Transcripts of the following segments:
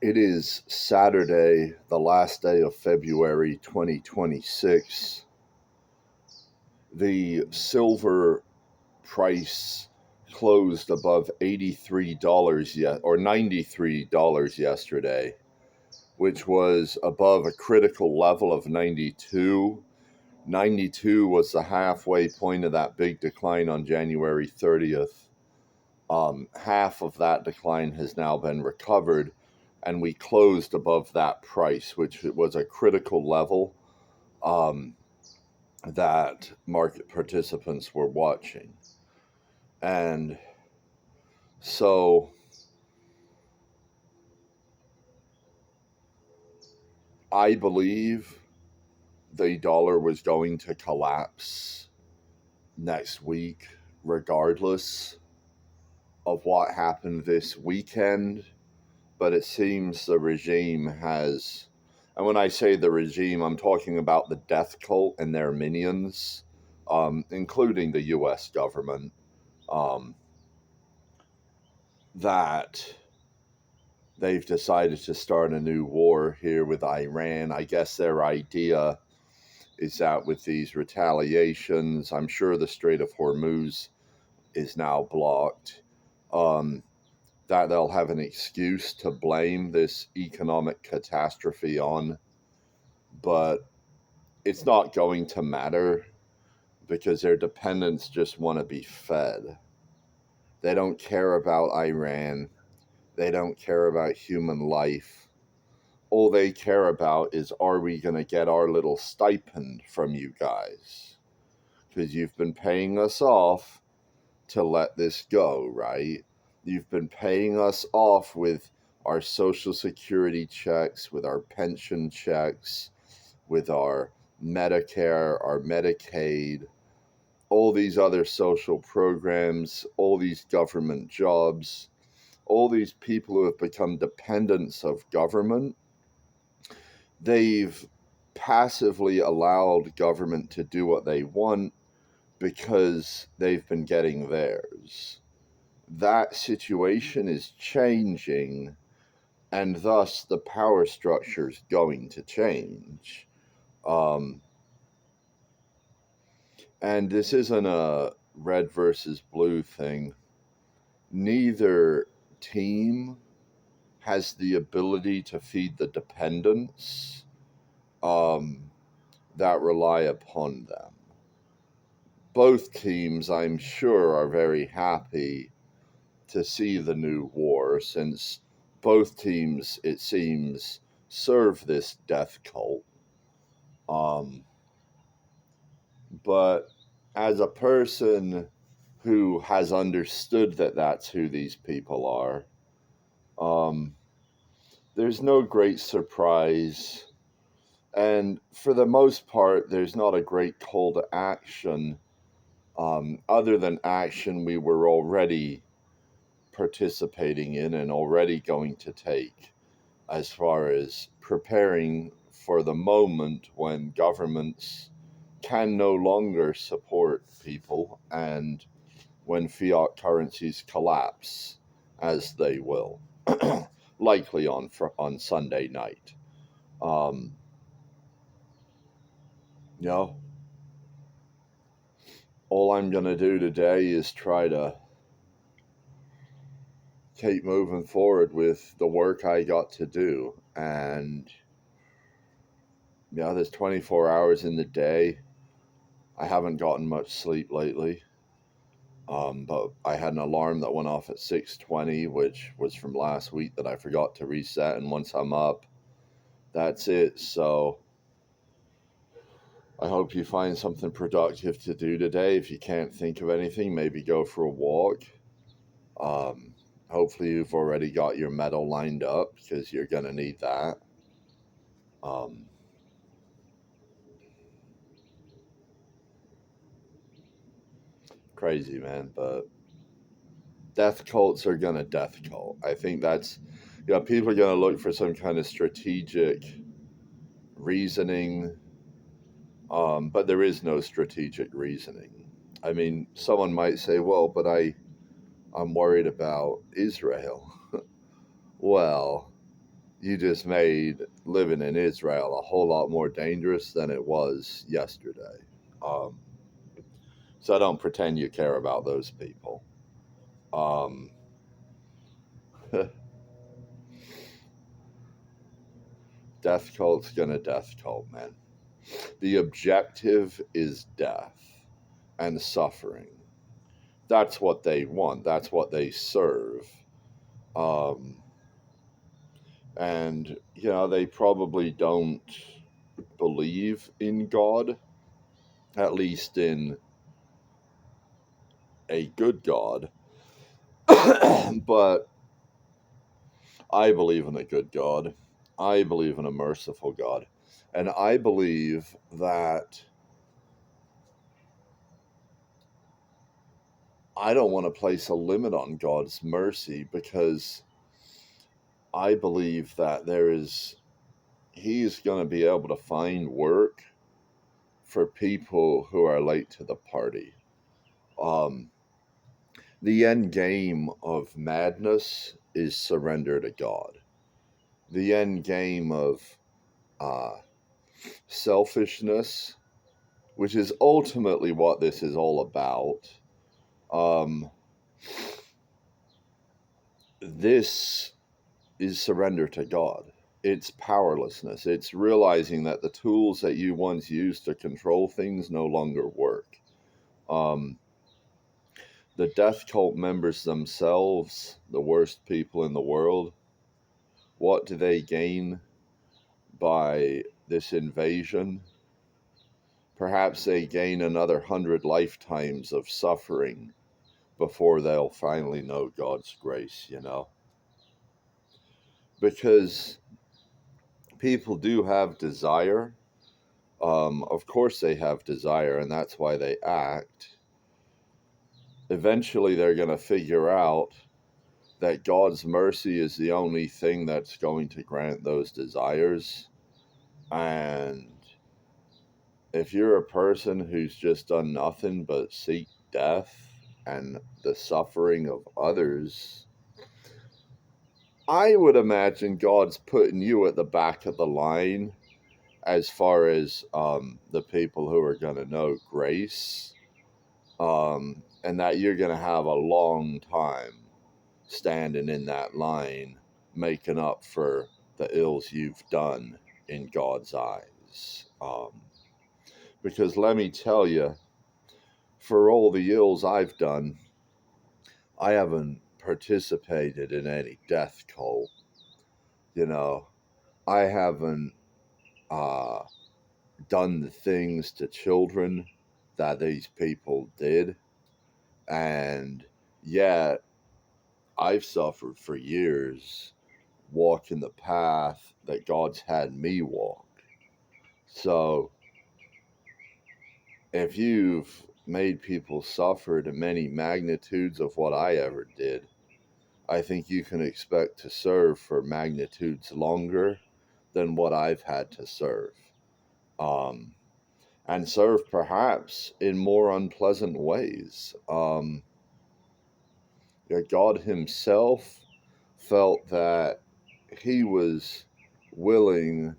It is Saturday, the last day of February 2026. The silver price closed above $83 yet or $93 yesterday, which was above a critical level of 92. 92 was the halfway point of that big decline on January 30th. Half of that decline has now been recovered, and we closed above that price, which was a critical level um, that market participants were watching. And so I believe the dollar was going to collapse next week, regardless of what happened this weekend. But it seems the regime has, and when I say the regime, I'm talking about the death cult and their minions, including the US government, um, that they've decided to start a new war here with Iran. I guess their idea is that with these retaliations, I'm sure the Strait of Hormuz is now blocked. Um, that they'll have an excuse to blame this economic catastrophe on, but it's not going to matter because their dependents just want to be fed. They don't care about Iran. They don't care about human life. All they care about is, are we going to get our little stipend from you guys? Because you've been paying us off to let this go, right? You've been paying us off with our Social Security checks, with our pension checks, with our Medicare, our Medicaid, all these other social programs, all these government jobs, all these people who have become dependents of government. They've passively allowed government to do what they want because they've been getting theirs. That situation is changing, and thus the power structure is going to change. Um, and this isn't a red versus blue thing. Neither team has the ability to feed the dependents um, that rely upon them. Both teams, I'm sure, are very happy to see the new war, since both teams, it seems, serve this death cult. Um, but as a person who has understood that that's who these people are, um, there's no great surprise. And for the most part, there's not a great call to action, other than action we were already participating in and already going to take, as far as preparing for the moment when governments can no longer support people and when fiat currencies collapse, as they will, likely on Sunday night. Um, you know, all I'm going to do today is try to keep moving forward with the work I got to do. And, there's 24 hours in the day. I haven't gotten much sleep lately. But I had an alarm that went off at 6:20, which was from last week that I forgot to reset. And once I'm up, that's it. So I hope you find something productive to do today. If you can't think of anything, maybe go for a walk. Um, Hopefully, you've already got your metal lined up because you're going to need that. Um, Crazy, man. But death cults are going to death cult. I think that's, people are going to look for some kind of strategic reasoning, but there is no strategic reasoning. I mean, someone might say, well, but I'm worried about Israel. Well, you just made living in Israel a whole lot more dangerous than it was yesterday. Um, so don't pretend you care about those people. Um, death cult's gonna death cult, man. The objective is death and suffering. That's what they want. That's what they serve. Um, and, they probably don't believe in God, at least in a good God. But I believe in a good God. I believe in a merciful God. And I believe that I don't want to place a limit on God's mercy, because I believe that He's going to be able to find work for people who are late to the party. Um, the end game of madness is surrender to God. The end game of uh, selfishness, which is ultimately what this is all about. Um, this is surrender to God. It's powerlessness. It's realizing that the tools that you once used to control things no longer work. The death cult members themselves, the worst people in the world, what do they gain by this invasion? Perhaps they gain another 100 lifetimes of suffering before they'll finally know God's grace, Because people do have desire. Of course, they have desire, and that's why they act. Eventually, they're going to figure out that God's mercy is the only thing that's going to grant those desires. And if you're a person who's just done nothing but seek death and the suffering of others, I would imagine God's putting you at the back of the line as far as the people who are going to know grace, and that you're going to have a long time standing in that line, making up for the ills you've done in God's eyes. Because let me tell you, for all the ills I've done, I haven't participated in any death cult. I haven't uh, done the things to children that these people did. And yet, I've suffered for years walking the path that God's had me walk. So, if you've made people suffer to many magnitudes of what I ever did, I think you can expect to serve for magnitudes longer than what I've had to serve. And serve perhaps in more unpleasant ways. God Himself felt that He was willing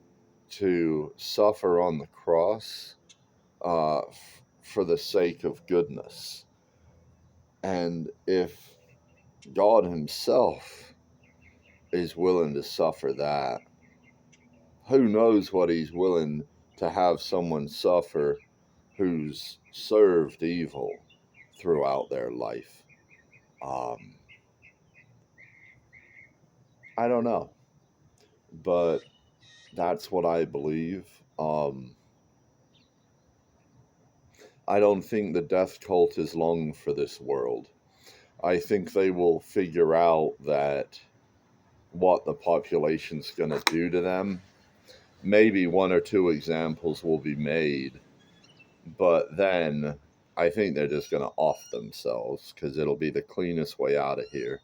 to suffer on the cross for the sake of goodness. And if God Himself is willing to suffer that, who knows what He's willing to have someone suffer who's served evil throughout their life. I don't know, but that's what I believe. I don't think the death cult is long for this world. I think they will figure out that what the population's going to do to them. Maybe one or two examples will be made, but then I think they're just going to off themselves, because it'll be the cleanest way out of here.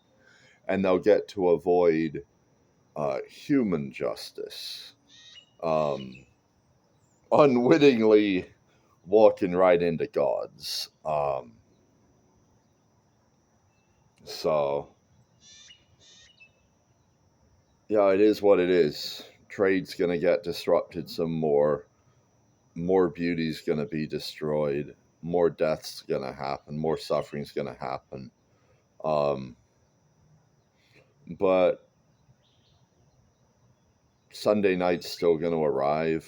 And they'll get to avoid human justice, unwittingly walking right into God's. So Yeah, it is what it is. Trade's going to get disrupted some more. More beauty's going to be destroyed. More death's going to happen. More suffering's going to happen. Um, but Sunday night's still going to arrive,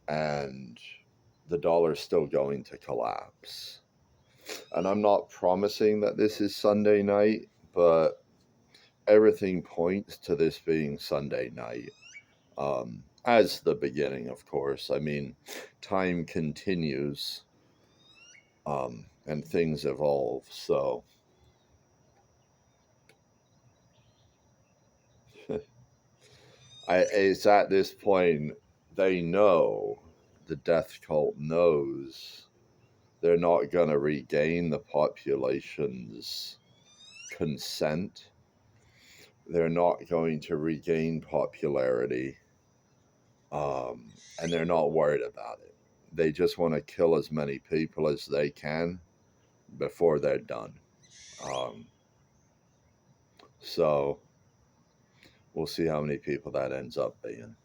and the dollar's still going to collapse. And I'm not promising that this is Sunday night, but everything points to this being Sunday night. As the beginning, of course. I mean, time continues, and things evolve. So it's at this point they know, the death cult knows, they're not going to regain the population's consent. They're not going to regain popularity, and they're not worried about it. They just want to kill as many people as they can before they're done. Um, so we'll see how many people that ends up being.